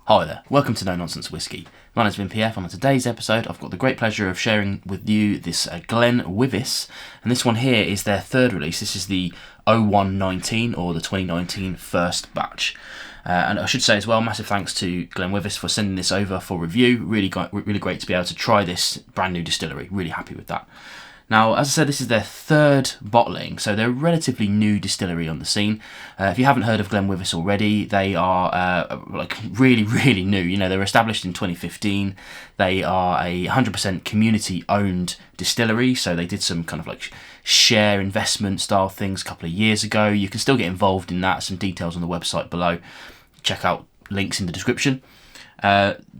Hi there, welcome to No Nonsense Whiskey. My name's been PF, and on today's episode I've got the great pleasure of sharing with you this GlenWyvis, and this one here is their third release. This is the 0119 or the 2019 first batch. And I should say as well, massive thanks to GlenWyvis for sending this over for review. Really great to be able to try this brand new distillery. Really happy with that. Now, as I said, this is their third bottling, so they're a relatively new distillery on the scene. If you haven't heard of GlenWyvis already, they are really new. You know, they were established in 2015. They are a 100% community-owned distillery, so they did some kind of like share investment style things a couple of years ago. You can still get involved in that. Some details on the website below. Check out links in the description.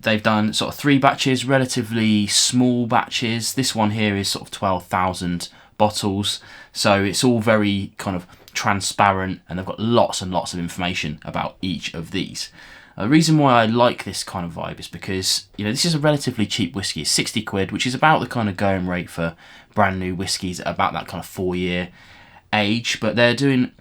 They've done sort of 3 batches, relatively small batches. This one here is sort of 12,000 bottles, so it's all very kind of transparent, and they've got lots and lots of information about each of these. The reason why I like this kind of vibe is because, you know, this is a relatively cheap whiskey. It's 60 quid, which is about the kind of going rate for brand new whiskies at about that kind of 4-year age, but they're doing,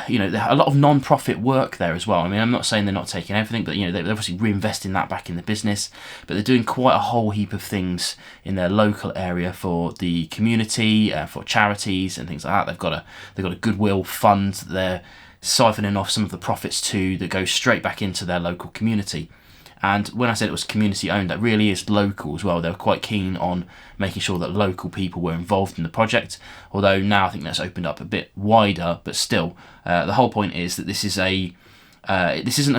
you know, a lot of non-profit work there as well. I mean, I'm not saying they're not taking everything, but, you know, they're obviously reinvesting that back in the business, but they're doing quite a whole heap of things in their local area for the community, for charities and things like that. They've got a goodwill fund that they're siphoning off some of the profits to, that go straight back into their local community. And when I said it was community owned, that really is local as well. They were quite keen on making sure that local people were involved in the project, although now I think that's opened up a bit wider, but still, the whole point is that this isn't a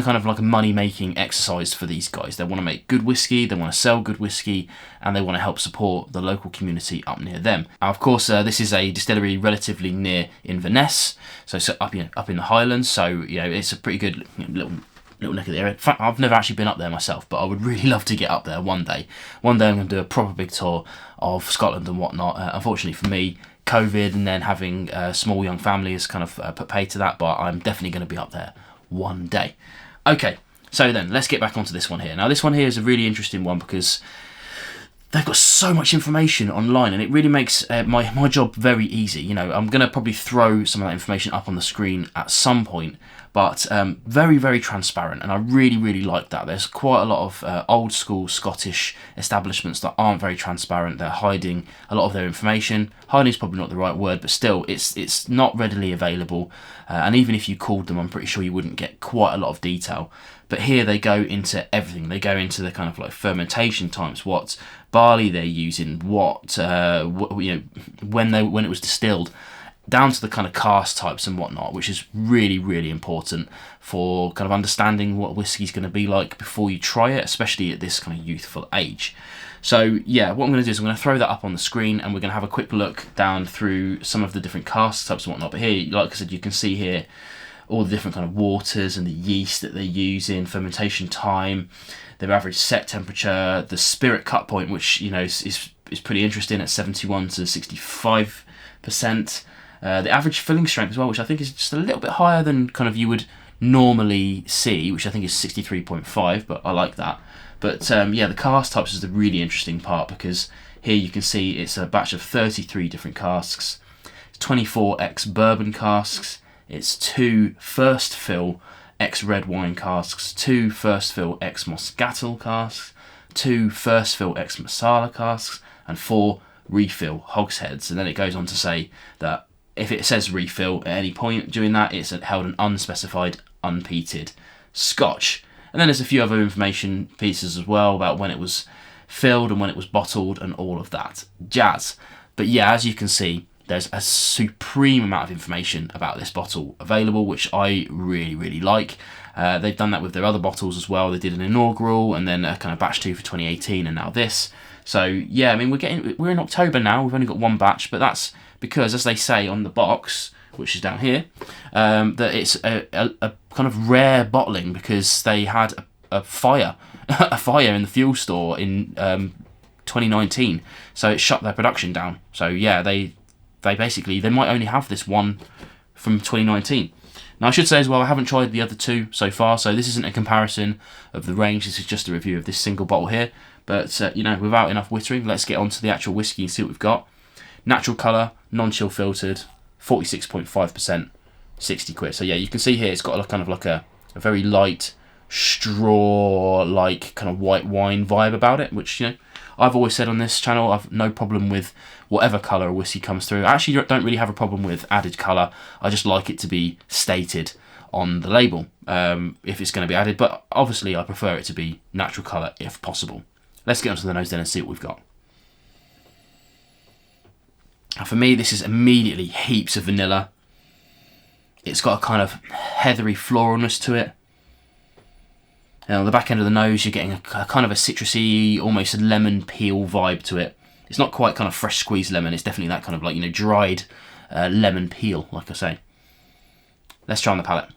kind of like a money-making exercise for these guys. They want to make good whiskey, they want to sell good whiskey, and they want to help support the local community up near them. Now, of course, this is a distillery relatively near Inverness, so up in the Highlands, so, you know, it's a pretty good little neck of the area. In fact, I've never actually been up there myself, but I would really love to get up there one day. One day I'm going to do a proper big tour of Scotland and whatnot. Unfortunately for me, COVID and then having a small young family has kind of put pay to that, but I'm definitely going to be up there one day. Okay, so then let's get back onto this one here. Now, this one here is a really interesting one because they've got so much information online, and it really makes my job very easy. You know, I'm going to probably throw some of that information up on the screen at some point, but very transparent, and I really like that. There's quite a lot of old school Scottish establishments that aren't very transparent. They're hiding a lot of their information. Hiding is probably not the right word, but still, it's not readily available, and even if you called them, I'm pretty sure you wouldn't get quite a lot of detail. But here they go into everything. They go into the kind of like fermentation times, what barley they're using, what you know, when it was distilled, down to the kind of cask types and whatnot, which is really important for kind of understanding what whiskey's going to be like before you try it, especially at this kind of youthful age. So yeah, what I'm going to do is I'm going to throw that up on the screen, and we're going to have a quick look down through some of the different cask types and whatnot. But here, like I said, you can see here all the different kind of waters and the yeast that they're using, fermentation time, their average set temperature, the spirit cut point, which, you know, is pretty interesting at 71 to 65%. The average filling strength as well, which I think is just a little bit higher than kind of you would normally see, which I think is 63.5, but I like that. But yeah, the cask types is the really interesting part, because here you can see it's a batch of 33 different casks, 24 ex-bourbon casks, it's 2 first fill ex-red wine casks, 2 first fill ex-moscatel casks, 2 first fill ex-masala casks, and 4 refill hogsheads. And then it goes on to say that if it says refill at any point during that, it's held an unspecified, unpeated Scotch. And then there's a few other information pieces as well about when it was filled and when it was bottled and all of that jazz. But yeah, as you can see, there's a supreme amount of information about this bottle available, which I really like. They've done that with their other bottles as well. They did an inaugural and then a kind of batch 2 for 2018, and now this. So yeah, I mean, we're in October now. We've only got one batch, but that's because, as they say on the box, which is down here, that it's a kind of rare bottling because they had a fire in the fuel store in 2019, so it shut their production down. So yeah, they might only have this one from 2019. Now, I should say as well, I haven't tried the other 2 so far, so this isn't a comparison of the range. This is just a review of this single bottle here. But you know, without enough whittering, let's get on to the actual whiskey and see what we've got. Natural colour, non-chill filtered, 46.5%, 60 quid. So yeah, you can see here it's got a kind of like a very light straw, like kind of white wine vibe about it, which, you know, I've always said on this channel, I've no problem with whatever colour a whiskey comes through. I actually don't really have a problem with added colour. I just like it to be stated on the label if it's going to be added, but obviously I prefer it to be natural colour if possible. Let's get onto the nose then and see what we've got. For me, this is immediately heaps of vanilla. It's got a kind of heathery floralness to it. And on the back end of the nose, you're getting a kind of a citrusy, almost a lemon peel vibe to it. It's not quite kind of fresh squeezed lemon. It's definitely that kind of like, you know, dried lemon peel, like I say. Let's try on the palate.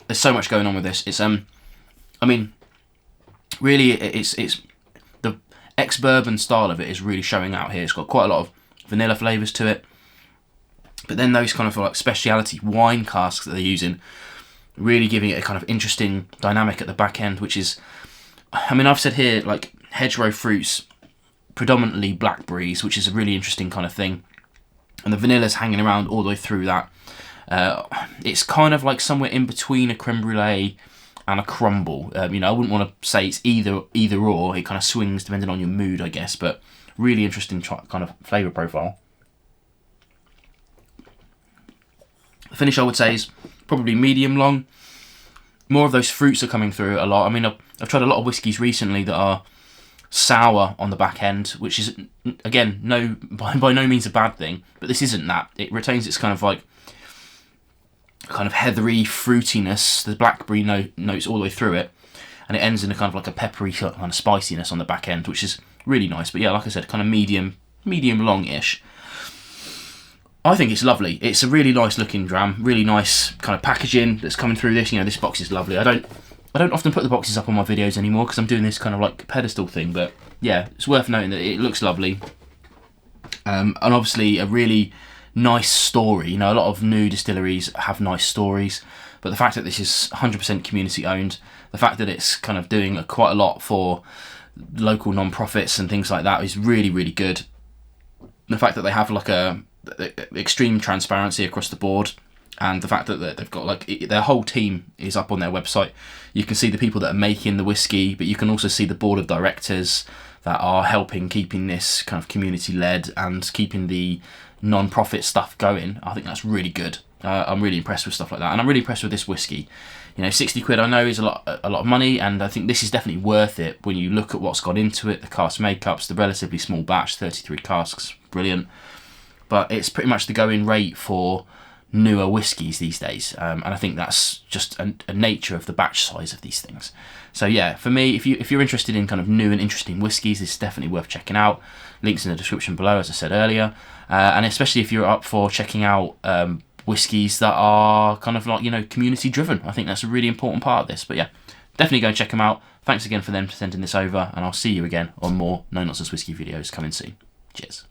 There's so much going on with this. It's I mean, really, it's the ex-bourbon style of it is really showing out here. It's got quite a lot of vanilla flavours to it. But then those kind of like speciality wine casks that they're using, really giving it a kind of interesting dynamic at the back end, which is, I mean, I've said here, like hedgerow fruits, predominantly blackberries, which is a really interesting kind of thing. And the vanilla's hanging around all the way through that. It's kind of like somewhere in between a creme brulee and a crumble. You know, I wouldn't want to say it's either or. It kind of swings depending on your mood, I guess. But really interesting kind of flavour profile. The finish, I would say, is probably medium long. More of those fruits are coming through a lot. I mean, I've tried a lot of whiskies recently that are sour on the back end, which is, again, by no means a bad thing, but this isn't that. It retains its kind of like kind of heathery fruitiness, the blackberry notes all the way through it, and it ends in a kind of like a peppery kind of spiciness on the back end, which is really nice. But yeah, like I said, kind of medium long-ish. I think it's lovely. It's a really nice looking dram, really nice kind of packaging that's coming through this. You know, this box is lovely. I don't often put the boxes up on my videos anymore because I'm doing this kind of like pedestal thing, but yeah, it's worth noting that it looks lovely. And obviously a really nice story. You know, a lot of new distilleries have nice stories, but the fact that this is 100% community owned, the fact that it's kind of doing quite a lot for local non-profits and things like that is really, really good. The fact that they have like a extreme transparency across the board, and the fact that they've got like their whole team is up on their website. You can see the people that are making the whiskey, but you can also see the board of directors that are helping keeping this kind of community led and keeping the non-profit stuff going. I think that's really good. I'm really impressed with stuff like that, and I'm really impressed with this whiskey. You know, 60 quid I know is a lot of money, and I think this is definitely worth it when you look at what's gone into it, the cask makeups, the relatively small batch, 33 casks, brilliant. But it's pretty much the going rate for newer whiskies these days, and I think that's just a nature of the batch size of these things. So yeah, for me, if you're interested in kind of new and interesting whiskies, this is definitely worth checking out. Links in the description below, as I said earlier, and especially if you're up for checking out whiskies that are kind of like, you know, community driven. I think that's a really important part of this. But yeah, definitely go and check them out. Thanks again for them for sending this over, and I'll see you again on more No Nonsense Whiskey videos coming soon. Cheers.